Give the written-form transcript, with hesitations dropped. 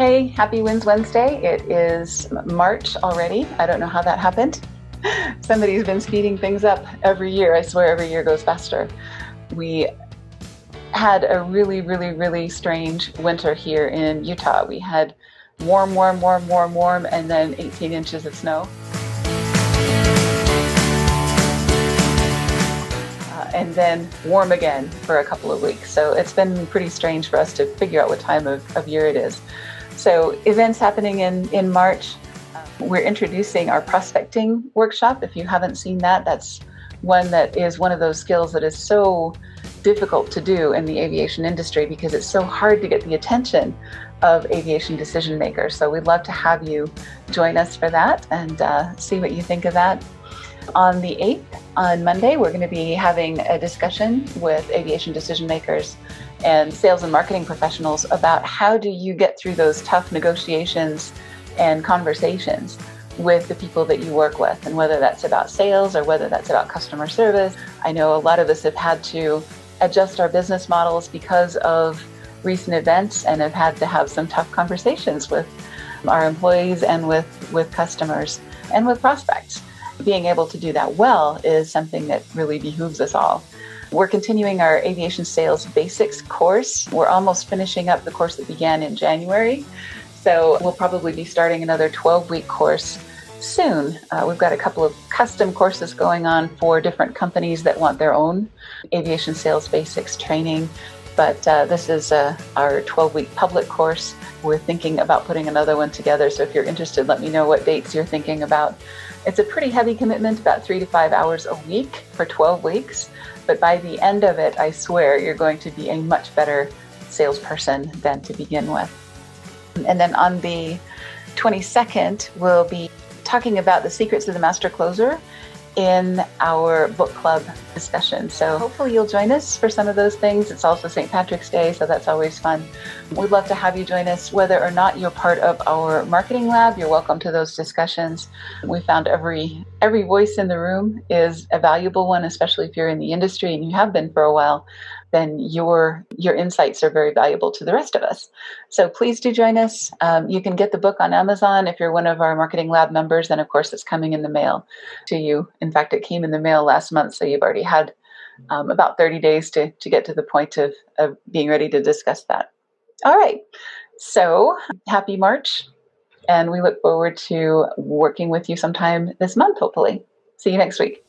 Hey, happy Wins Wednesday. It is March already. I don't know how that happened. Somebody's been speeding things up every year. I swear every year goes faster. We had a really strange winter here in Utah. We had warm, and then 18 inches of snow. And then warm again for a couple of weeks. So it's been pretty strange for us to figure out what time of year it is. So events happening in March. We're introducing our prospecting workshop. If you haven't seen that, that's one that is one of those skills that is so difficult to do in the aviation industry because it's so hard to get the attention of aviation decision makers. So we'd love to have you join us for that and see what you think of that. On the 8th, on Monday, we're going to be having a discussion with aviation decision makers and sales and marketing professionals about how do you get through those tough negotiations and conversations with the people that you work with, and whether that's about sales or whether that's about customer service. I know a lot of us have had to adjust our business models because of recent events and have had to have some tough conversations with our employees and with customers and with prospects. Being able to do that well is something that really behooves us all. We're continuing our aviation sales basics course. We're almost finishing up the course that began in January. So we'll probably be starting another 12-week course soon. We've got a couple of custom courses going on for different companies that want their own aviation sales basics training. But this is our 12-week public course. We're thinking about putting another one together. So if you're interested, let me know what dates you're thinking about. It's a pretty heavy commitment, about 3 to 5 hours a week for 12 weeks. But by the end of it, I swear you're going to be a much better salesperson than to begin with. And then on the 22nd, we'll be talking about the secrets of the master closer in our book club discussion. So hopefully you'll join us for some of those things. It's also St. Patrick's Day, so that's always fun. We'd love to have you join us. Whether or not you're part of our marketing lab, you're welcome to those discussions. We found every voice in the room is a valuable one, especially if you're in the industry and you have been for a while, then your insights are very valuable to the rest of us. So please do join us. You can get the book on Amazon if you're one of our marketing lab members, and of course it's coming in the mail to you. In fact, it came in the mail last month, so you've already had about 30 days to get to the point of being ready to discuss that. All right, so happy March, and we look forward to working with you sometime this month, hopefully. See you next week.